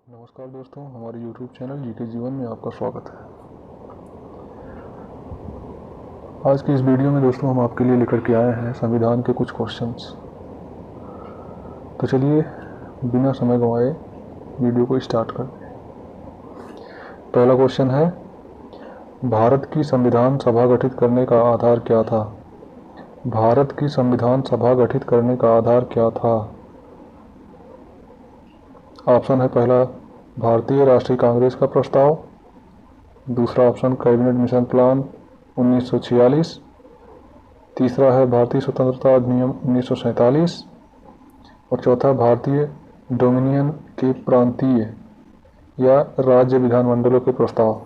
नमस्कार दोस्तों, हमारे YouTube चैनल जीके जीवन में आपका स्वागत है। आज की इस वीडियो में दोस्तों हम आपके लिए लेकर के आए हैं संविधान के कुछ क्वेश्चंस। तो चलिए बिना समय गंवाए वीडियो को स्टार्ट करते हैं। पहला क्वेश्चन है, भारत की संविधान सभा गठित करने का आधार क्या था? भारत की संविधान सभा गठित करने का आधार क्या था? ऑप्शन है पहला, भारतीय राष्ट्रीय कांग्रेस का प्रस्ताव। दूसरा ऑप्शन, कैबिनेट मिशन प्लान 1946। तीसरा है भारतीय स्वतंत्रता अधिनियम 1947 और चौथा भारतीय डोमिनियन के प्रांतीय या राज्य विधानमंडलों के प्रस्ताव।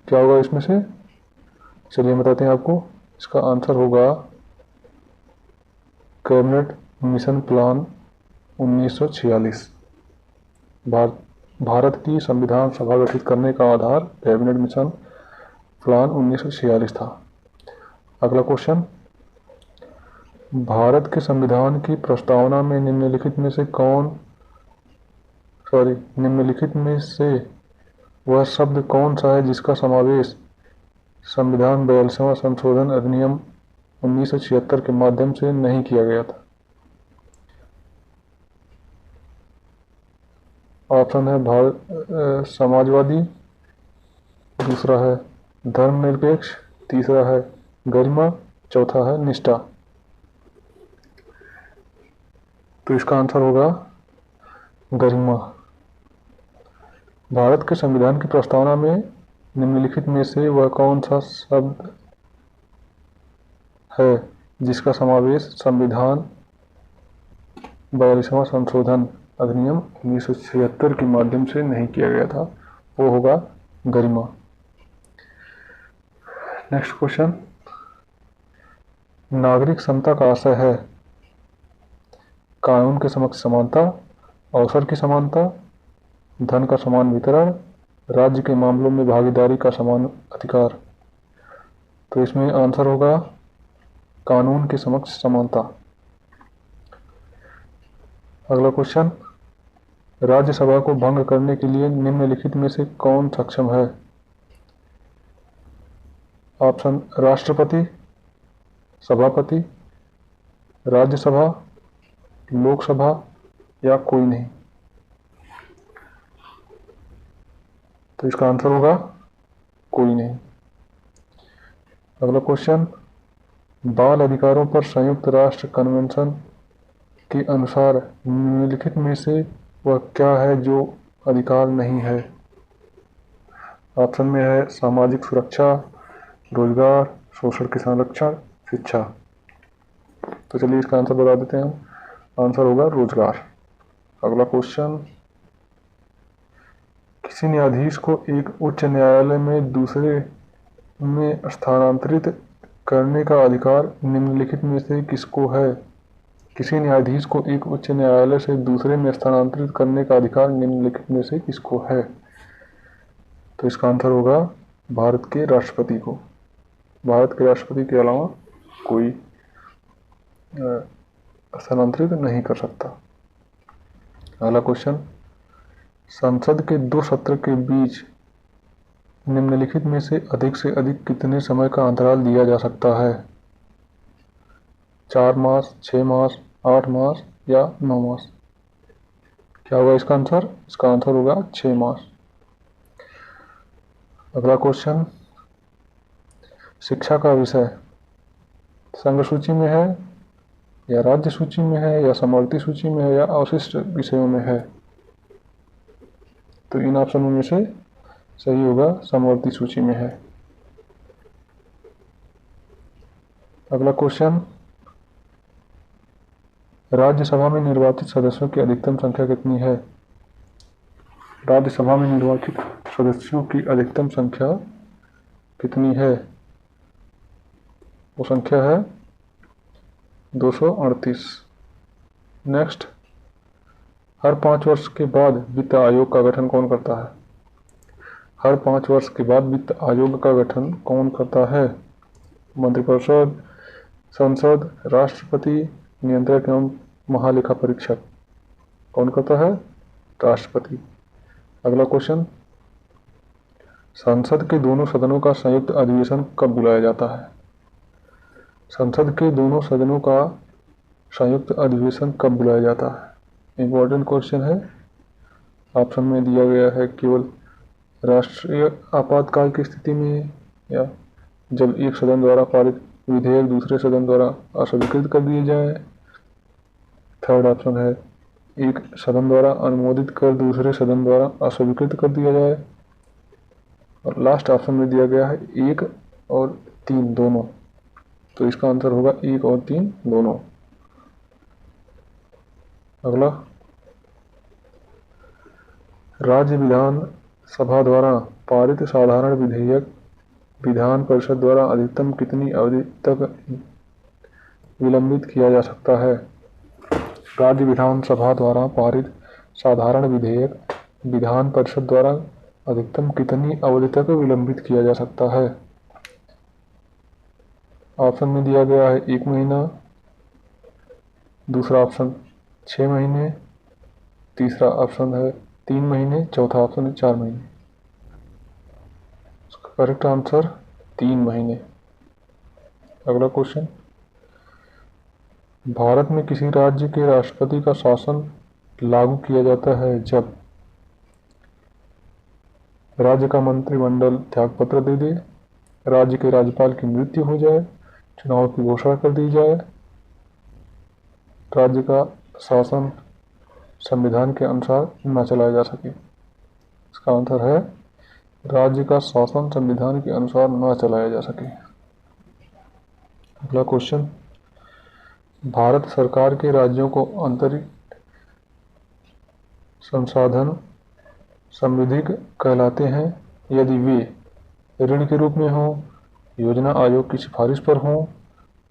क्या होगा इसमें से? चलिए बताते हैं आपको। इसका आंसर होगा कैबिनेट मिशन प्लान 1946। भारत की संविधान सभा गठित करने का आधार कैबिनेट मिशन प्लान 1946 था। अगला क्वेश्चन, भारत के संविधान की प्रस्तावना में निम्नलिखित में से वह शब्द कौन सा है जिसका समावेश संविधान 42वां संशोधन अधिनियम 1976 के माध्यम से नहीं किया गया था? ऑप्शन है समाजवादी, दूसरा है धर्मनिरपेक्ष, तीसरा है गरिमा, चौथा है निष्ठा। तो इसका आंसर होगा गरिमा। भारत के संविधान की प्रस्तावना में निम्नलिखित में से वह कौन सा शब्द है जिसका समावेश संविधान 42वां संशोधन अधिनियम 1976 के माध्यम से नहीं किया गया था? वो होगा गरिमा। नेक्स्ट क्वेश्चन, नागरिक समता का आशय है कानून के समक्ष समानता, अवसर की समानता, धन का समान वितरण, राज्य के मामलों में भागीदारी का समान अधिकार। तो इसमें आंसर होगा कानून के समक्ष समानता। अगला क्वेश्चन, राज्यसभा को भंग करने के लिए निम्नलिखित में से कौन सक्षम है? ऑप्शन, राष्ट्रपति, सभापति, राज्यसभा, लोकसभा या कोई नहीं। तो इसका आंसर होगा कोई नहीं। अगला क्वेश्चन, बाल अधिकारों पर संयुक्त राष्ट्र कन्वेंशन के अनुसार निम्नलिखित में से वह क्या है जो अधिकार नहीं है? ऑप्शन में है सामाजिक सुरक्षा, रोजगार, शोषण के संरक्षण, शिक्षा। तो चलिए इसका आंसर बता देते हैं हम। आंसर होगा रोजगार। अगला क्वेश्चन, किसी न्यायाधीश को एक उच्च न्यायालय में दूसरे में स्थानांतरित करने का अधिकार निम्नलिखित में से किसको है? किसी न्यायाधीश को एक उच्च न्यायालय से दूसरे में स्थानांतरित करने का अधिकार निम्नलिखित में से किसको है? तो इसका आंसर होगा भारत के राष्ट्रपति को। भारत के राष्ट्रपति के अलावा कोई स्थानांतरित नहीं कर सकता। अगला क्वेश्चन, संसद के 2 सत्र के बीच निम्नलिखित में से अधिक कितने समय का अंतराल दिया जा सकता है? 4 मास, 6 मास, 8 मास या 9 मास? क्या होगा इसका आंसर? इसका आंसर होगा 6 मास। अगला क्वेश्चन, शिक्षा का विषय संघ सूची में है या राज्य सूची में है या समवर्ती सूची में है या अवशिष्ट विषयों में है? तो इन ऑप्शनों में से सही होगा समवर्ती सूची में है। अगला क्वेश्चन, राज्यसभा में निर्वाचित सदस्यों की अधिकतम संख्या कितनी है? राज्यसभा में निर्वाचित सदस्यों की अधिकतम संख्या कितनी है? वो संख्या है 238। नेक्स्ट, हर 5 वर्ष के बाद वित्त आयोग का गठन कौन करता है? हर 5 वर्ष के बाद वित्त आयोग का गठन कौन करता है? मंत्रिपरिषद, संसद, राष्ट्रपति, नियंत्रक एवं महालेखा परीक्षक। कौन करता है? राष्ट्रपति। अगला क्वेश्चन, संसद के दोनों सदनों का संयुक्त अधिवेशन कब बुलाया जाता है? संसद के दोनों सदनों का संयुक्त अधिवेशन कब बुलाया जाता है? इंपॉर्टेंट क्वेश्चन है। ऑप्शन में दिया गया है केवल राष्ट्रीय आपातकाल की स्थिति में, या जब एक सदन द्वारा पारित विधेयक दूसरे सदन द्वारा अस्वीकृत कर दिए जाए। थर्ड ऑप्शन है एक सदन द्वारा अनुमोदित कर दूसरे सदन द्वारा अस्वीकृत कर दिया जाए। और लास्ट ऑप्शन में दिया गया है 1 और 3 दोनों। तो इसका आंसर होगा 1 और 3 दोनों। अगला, राज्य विधान सभा द्वारा पारित साधारण विधेयक विधान परिषद द्वारा अधिकतम कितनी अवधि तक विलंबित किया जा सकता है? राज्य विधान सभा द्वारा पारित साधारण विधेयक विधान परिषद द्वारा अधिकतम कितनी अवधि तक विलंबित किया जा सकता है? ऑप्शन में दिया गया है 1 महीना, दूसरा ऑप्शन 6 महीने, तीसरा ऑप्शन है 3 महीने, चौथा ऑप्शन है 4 महीने। इसका करेक्ट आंसर 3 महीने। अगला क्वेश्चन, भारत में किसी राज्य के राष्ट्रपति का शासन लागू किया जाता है जब राज्य का मंत्रिमंडल त्यागपत्र दे दे, राज्य के राज्यपाल की मृत्यु हो जाए, चुनाव की घोषणा कर दी जाए, राज्य का शासन संविधान के अनुसार न चलाया जा सके। इसका आंसर है राज्य का शासन संविधान के अनुसार न चलाया जा सके। अगला क्वेश्चन, भारत सरकार के राज्यों को आंतरिक संसाधन संविधिक कहलाते हैं यदि वे ऋण के रूप में हों, योजना आयोग की सिफारिश पर हों,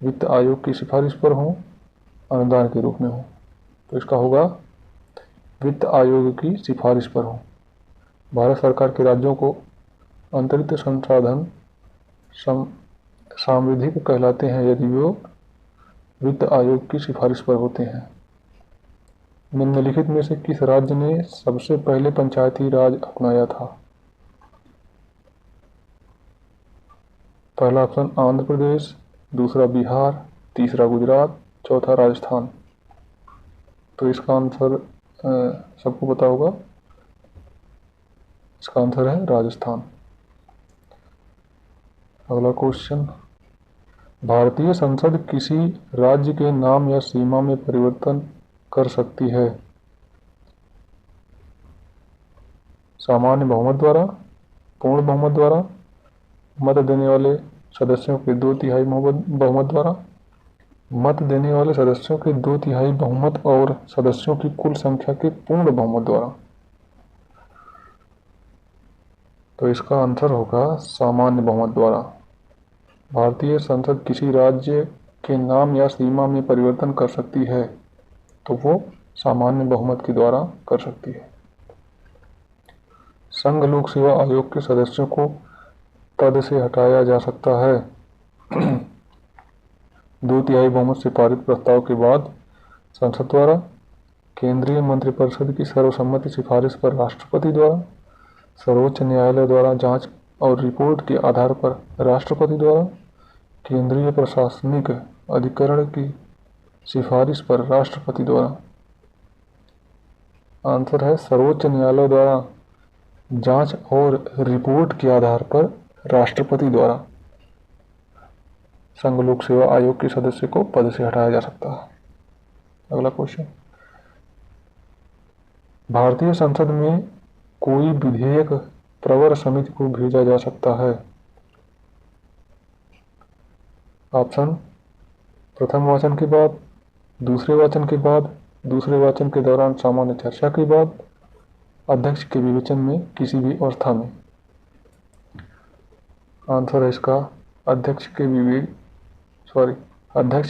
वित्त आयोग की सिफारिश पर हों, अनुदान के रूप में हों। तो इसका होगा वित्त आयोग की सिफारिश पर हों। भारत सरकार के राज्यों को आंतरिक संसाधन सांविधिक कहलाते हैं यदि वो वित्त आयोग की सिफारिश पर होते हैं। निम्नलिखित में से किस राज्य ने सबसे पहले पंचायती राज अपनाया था? पहला ऑप्शन आंध्र प्रदेश, दूसरा बिहार, तीसरा गुजरात, चौथा राजस्थान। तो इसका आंसर सबको पता होगा, इसका आंसर है राजस्थान। अगला क्वेश्चन, भारतीय संसद किसी राज्य के नाम या सीमा में परिवर्तन कर सकती है? सामान्य बहुमत द्वारा, पूर्ण बहुमत द्वारा, मत देने वाले सदस्यों के 2/3 बहुमत द्वारा, मत देने वाले सदस्यों के 2/3 बहुमत और सदस्यों की कुल संख्या के पूर्ण बहुमत द्वारा। तो इसका आंसर होगा सामान्य बहुमत द्वारा। भारतीय संसद किसी राज्य के नाम या सीमा में परिवर्तन कर सकती है तो वो सामान्य बहुमत के द्वारा कर सकती है। संघ लोक सेवा आयोग के सदस्यों को पद से हटाया जा सकता है 2/3 बहुमत से पारित प्रस्ताव के बाद संसद द्वारा, केंद्रीय मंत्रिपरिषद की सर्वसम्मति सिफारिश पर राष्ट्रपति द्वारा, सर्वोच्च न्यायालय द्वारा जांच और रिपोर्ट के आधार पर राष्ट्रपति द्वारा, केंद्रीय प्रशासनिक अधिकरण की सिफारिश पर राष्ट्रपति द्वारा। आंसर है सर्वोच्च न्यायालय द्वारा जांच और रिपोर्ट के आधार पर राष्ट्रपति द्वारा संघ लोक सेवा आयोग के सदस्य को पद से हटाया जा सकता है। अगला क्वेश्चन, भारतीय संसद में कोई विधेयक प्रवर समिति को भेजा जा सकता है? ऑप्शन, प्रथम वाचन के बाद, दूसरे वाचन के बाद, दूसरे वाचन के दौरान सामान्य चर्चा के बाद, अध्यक्ष के विवेचन में किसी भी अवस्था में। आंसर है इसका अध्यक्ष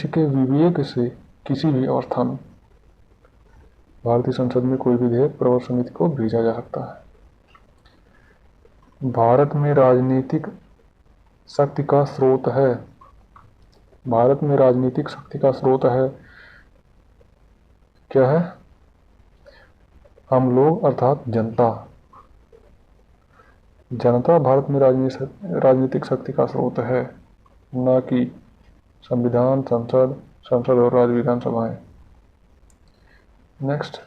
के विवेक से किसी भी अवस्था में भारतीय संसद में कोई विधेयक प्रवर समिति को भेजा जा सकता है। भारत में राजनीतिक शक्ति का स्रोत है। भारत में राजनीतिक शक्ति का स्रोत है क्या है? हम लोग अर्थात जनता। जनता भारत में राजनीतिक शक्ति का स्रोत है, न कि संविधान, संसद और राज्य विधानसभाएं। नेक्स्ट,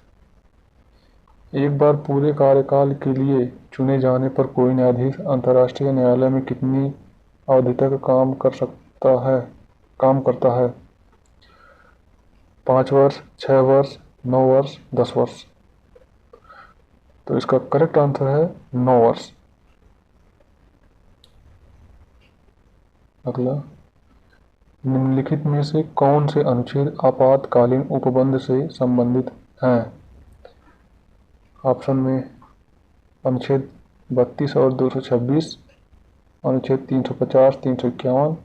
एक बार पूरे कार्यकाल के लिए चुने जाने पर कोई न्यायाधीश अंतर्राष्ट्रीय न्यायालय में कितनी अवधि तक काम करता है? 5 वर्ष, 6 वर्ष, 9 वर्ष, 10 वर्ष। तो इसका करेक्ट आंसर है 9 वर्ष। अगला, निम्नलिखित में से कौन से अनुच्छेद आपातकालीन उपबंध से संबंधित हैं? ऑप्शन में अनुच्छेद 32 और 226, अनुच्छेद 350, 351,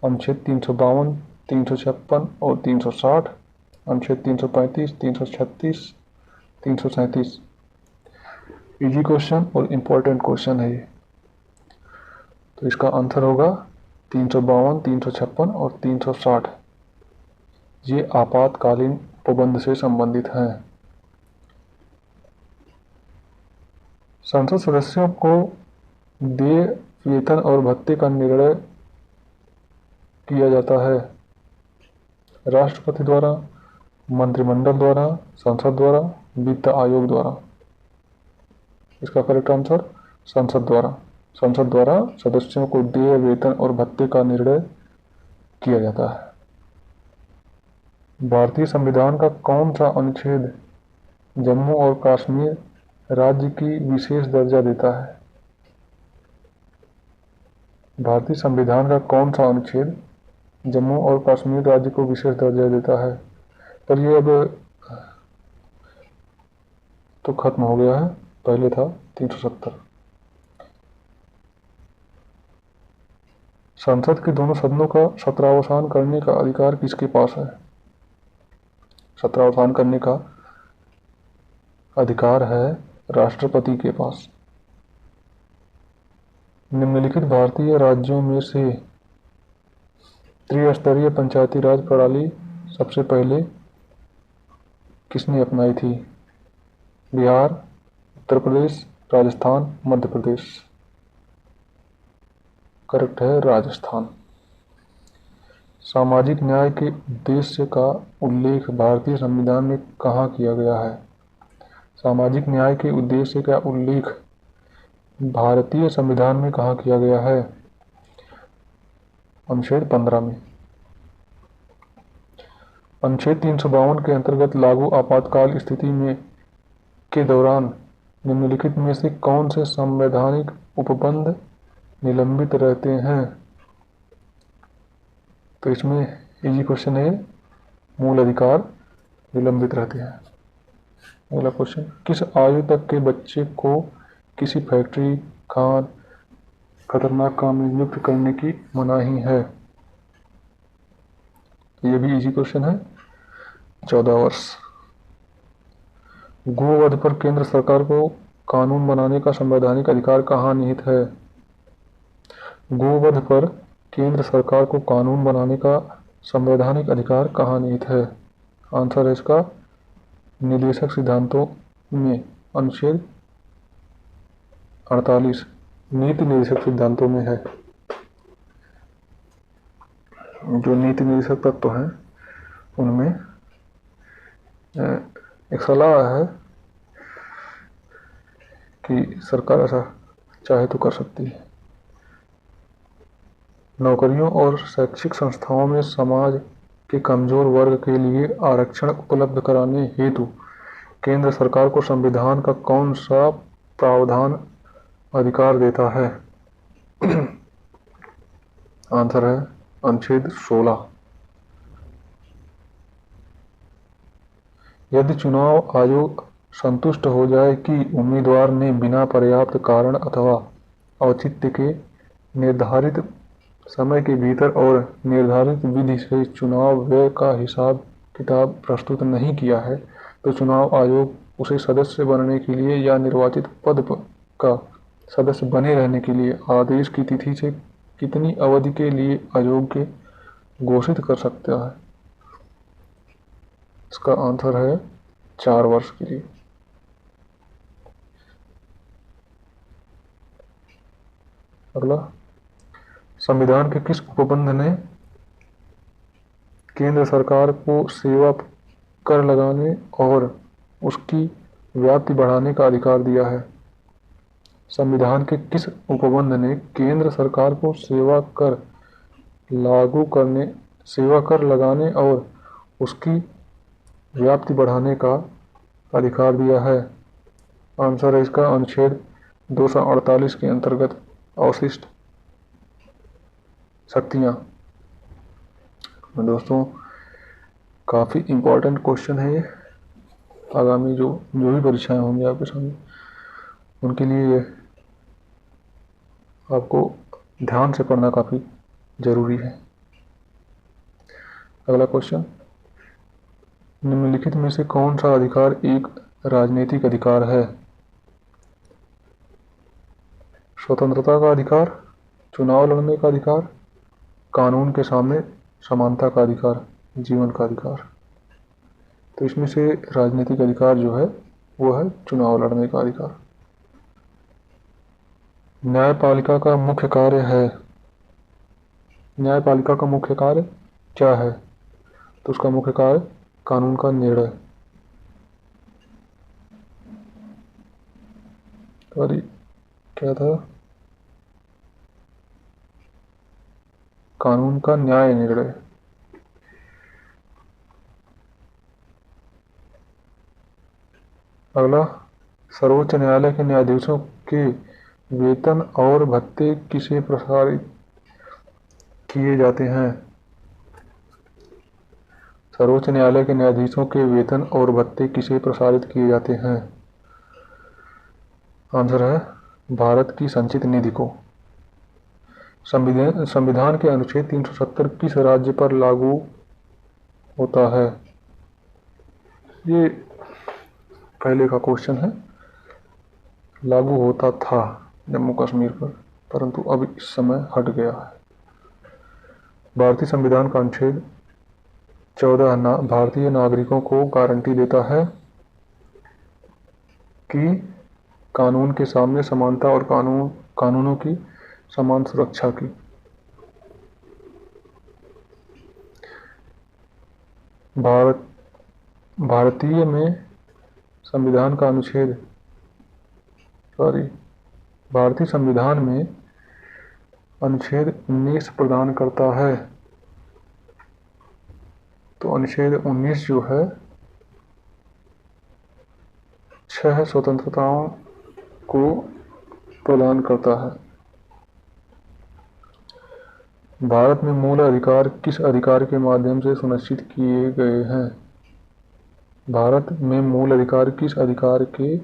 अनुच्छेद 352, 356 और 360, अनुच्छेद 335, 336, 337। इजी क्वेश्चन और इम्पोर्टेंट क्वेश्चन है ये। तो इसका आंसर होगा 352, 356 और 360। ये आपातकालीन उपबंध से संबंधित हैं। संसद सदस्यों को देय वेतन और भत्ते का निर्णय किया जाता है राष्ट्रपति द्वारा, मंत्रिमंडल द्वारा, संसद द्वारा, वित्त आयोग द्वारा। इसका करेक्ट आंसर संसद द्वारा। संसद द्वारा सदस्यों को देय वेतन और भत्ते का निर्णय किया जाता है। भारतीय संविधान का कौन सा अनुच्छेद जम्मू और कश्मीर राज्य की विशेष दर्जा देता है? भारतीय संविधान का कौन सा अनुच्छेद जम्मू और कश्मीर राज्य को विशेष दर्जा देता है? पर ये अब तो खत्म हो गया है, पहले था 370। संसद के दोनों सदनों का सत्रावसान करने का अधिकार किसके पास है? सत्रावसान करने का अधिकार है राष्ट्रपति के पास। निम्नलिखित भारतीय राज्यों में से त्रिस्तरीय पंचायती राज प्रणाली सबसे पहले किसने अपनाई थी? बिहार, उत्तर प्रदेश, राजस्थान, मध्य प्रदेश। करेक्ट है राजस्थान। सामाजिक न्याय के उद्देश्य का उल्लेख भारतीय संविधान में कहाँ किया गया है? सामाजिक न्याय के उद्देश्य का उल्लेख भारतीय संविधान में कहाँ किया गया है? अनुच्छेद 15 में। अनुच्छेद 352 के अंतर्गत लागू आपातकाल स्थिति में के दौरान निम्नलिखित में से कौन से संवैधानिक उपबंध निलंबित रहते हैं? तो इसमें इजी क्वेश्चन है, मूल अधिकार निलंबित रहते हैं। अगला क्वेश्चन, किस आयु तक के बच्चे को किसी फैक्ट्री, खान, खतरनाक काम में नियुक्त करने की मनाही है? ये भी इजी क्वेश्चन है, 14 वर्ष। गोवध पर केंद्र सरकार को कानून बनाने का संवैधानिक अधिकार कहाँ निहित है? गोवध पर केंद्र सरकार को कानून बनाने का संवैधानिक अधिकार कहाँ निहित है? आंसर है इसका निदेशक सिद्धांतों में, अनुच्छेद 48 नीति निर्देशक सिद्धांतों में है। जो नीति निर्देशक तत्व हैं उनमें एक सलाह है कि सरकार ऐसा चाहे तो कर सकती है। नौकरियों और शैक्षिक संस्थाओं में समाज के कमजोर वर्ग के लिए आरक्षण उपलब्ध कराने हेतु केंद्र सरकार को संविधान का कौन सा प्रावधान अधिकार देता है? आंसर है अनुच्छेद 16। यदि चुनाव आयोग संतुष्ट हो जाए कि उम्मीदवार ने बिना पर्याप्त कारण अथवा औचित्य के निर्धारित समय के भीतर और निर्धारित विधि से चुनाव व्यय का हिसाब किताब प्रस्तुत नहीं किया है, तो चुनाव आयोग उसे सदस्य बनने के लिए या निर्वाचित पद का सदस्य बने रहने के लिए आदेश की तिथि से कितनी अवधि के लिए अयोग्य घोषित कर सकता है? इसका आंसर है 4 वर्ष के लिए। अगला, संविधान के किस उपबंध ने केंद्र सरकार को सेवा कर लगाने और उसकी व्याप्ति बढ़ाने का अधिकार दिया है? संविधान के किस उपबंध ने केंद्र सरकार को सेवा कर लगाने और उसकी व्याप्ति बढ़ाने का अधिकार दिया है? आंसर है इसका अनुच्छेद 248 के अंतर्गत अवशिष्ट शक्तियां। दोस्तों, काफ़ी इम्पोर्टेंट क्वेश्चन है ये। आगामी जो भी परीक्षाएं होंगी आपके सामने, उनके लिए आपको ध्यान से पढ़ना काफ़ी ज़रूरी है। अगला क्वेश्चन, निम्नलिखित में से कौन सा अधिकार एक राजनीतिक अधिकार है? स्वतंत्रता का अधिकार, चुनाव लड़ने का अधिकार, कानून के सामने समानता का अधिकार, जीवन का अधिकार। तो इसमें से राजनीतिक अधिकार जो है वो है चुनाव लड़ने का अधिकार। न्यायपालिका का मुख्य कार्य है, न्यायपालिका का मुख्य कार्य क्या है? तो उसका मुख्य कार्य कानून का निर्णय। सॉरी, क्या था? कानून का न्याय निर्णय। अगला, सर्वोच्च न्यायालय के न्यायाधीशों के वेतन और भत्ते किसे प्रसारित किए जाते हैं? सर्वोच्च न्यायालय के न्यायाधीशों के वेतन और भत्ते किसे प्रसारित किए जाते हैं? आंसर है भारत की संचित निधि को। संविधान के अनुच्छेद 370 किस राज्य पर लागू होता है? ये पहले का क्वेश्चन है। लागू होता था जम्मू कश्मीर पर, परंतु अब इस समय हट गया है। भारतीय संविधान का अनुच्छेद 14 भारतीय नागरिकों को गारंटी देता है कि कानून के सामने समानता और कानूनों की समान सुरक्षा की। भारतीय में संविधान का अनुच्छेद भारतीय संविधान में अनुच्छेद 19 प्रदान करता है। तो अनुच्छेद 19 जो है 6 स्वतंत्रताओं को प्रदान करता है। भारत में मूल अधिकार किस अधिकार के माध्यम से सुनिश्चित किए गए हैं? भारत में मूल अधिकार किस अधिकार के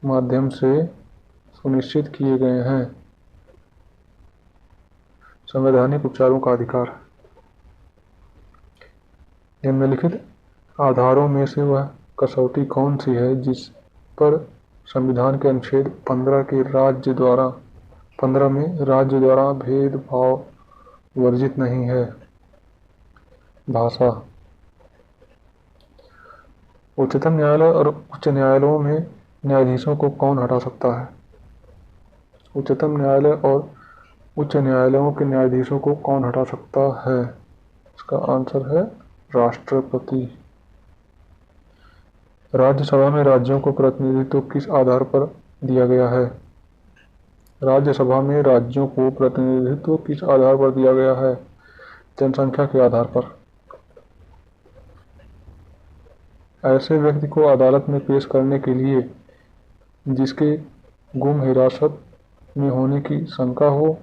माध्यम से सुनिश्चित किए गए हैं? संवैधानिक उपचारों का अधिकार। निम्नलिखित आधारों में से वह कसौटी कौन सी है जिस पर संविधान के अनुच्छेद 15 में राज्य द्वारा भेदभाव वर्जित नहीं है? भाषा। उच्चतम न्यायालय और उच्च न्यायालयों में न्यायाधीशों को कौन हटा सकता है? उच्चतम न्यायालय और उच्च न्यायालयों के न्यायाधीशों को कौन हटा सकता है? इसका आंसर है राष्ट्रपति। राज्यसभा में राज्यों को प्रतिनिधित्व किस आधार पर दिया गया है? राज्यसभा में राज्यों को प्रतिनिधित्व किस आधार पर दिया गया है? जनसंख्या के आधार पर। ऐसे व्यक्ति को अदालत में पेश करने के लिए जिसके गुम हिरासत में होने की शंका हो,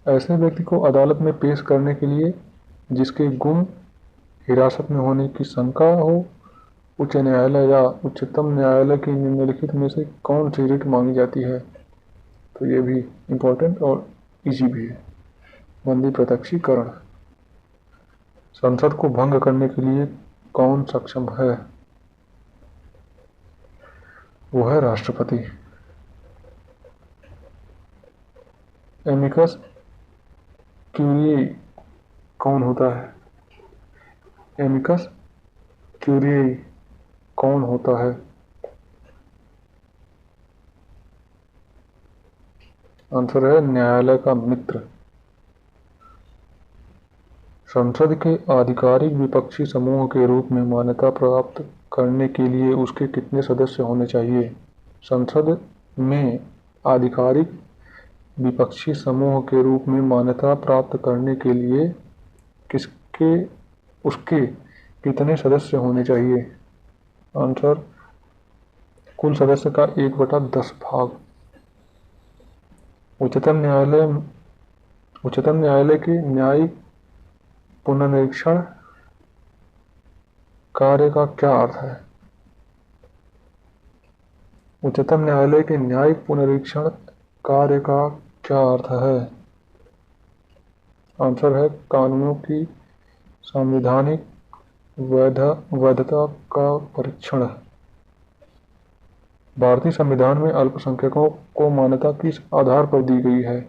ऐसे व्यक्ति को अदालत में पेश करने के लिए जिसके गुम हिरासत में होने की शंका हो, उच्च न्यायालय या उच्चतम न्यायालय की निम्नलिखित में से कौन सी रिट मांगी जाती है? तो ये भी इम्पोर्टेंट और इजी भी है। बंदी प्रत्यक्षीकरण। संसद को भंग करने के लिए कौन सक्षम है? वो है राष्ट्रपति। एमिकस क्यूरियाई कौन होता है? एमिकस क्यूरियाई कौन होता है? आंसर है न्यायालय का मित्र। संसद के आधिकारिक विपक्षी समूह के रूप में मान्यता प्राप्त करने के लिए उसके कितने सदस्य होने चाहिए? संसद में आधिकारिक विपक्षी समूह के रूप में मान्यता प्राप्त करने के लिए किसके उसके कितने सदस्य होने चाहिए? आंसर कुल सदस्य का 1/10 भाग। उच्चतम न्यायालय के न्यायिक पुनरीक्षण कार्य का क्या अर्थ है? उच्चतम न्यायालय के न्यायिक पुनरीक्षण कार्य का क्या अर्थ है? आंसर है कानूनों की संवैधानिक वैधता का परीक्षण। भारतीय संविधान में अल्पसंख्यकों को मान्यता किस आधार पर दी गई है?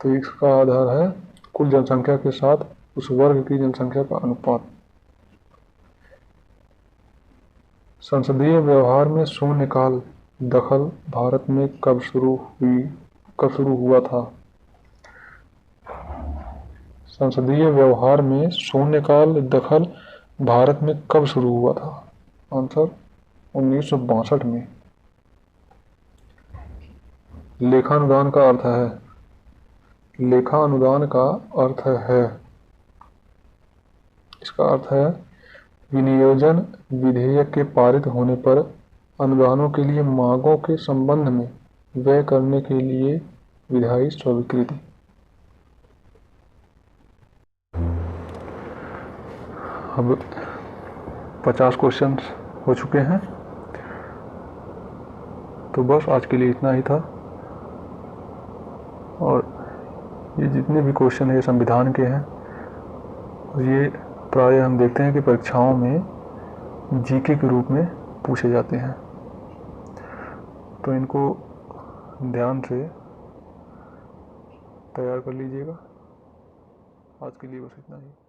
तो इसका आधार है कुल जनसंख्या के साथ उस वर्ग की जनसंख्या का अनुपात। संसदीय व्यवहार में शून्यकाल दखल भारत में कब शुरू हुआ था? संसदीय व्यवहार में शून्यकाल दखल भारत में कब शुरू हुआ था? आंसर 1962 में। लेखानुदान का अर्थ है। लेखानुदान का अर्थ है, इसका अर्थ है विनियोजन विधेयक के पारित होने पर अनुदानों के लिए मांगों के संबंध में व्यय करने के लिए विधायी स्वीकृति। अब 50 क्वेश्चन हो चुके हैं, तो बस आज के लिए इतना ही था। और ये जितने भी क्वेश्चन है संविधान के हैं, ये प्राय हम देखते हैं कि परीक्षाओं में जीके के रूप में पूछे जाते हैं, तो इनको ध्यान से तैयार कर लीजिएगा। आज के लिए बस इतना ही।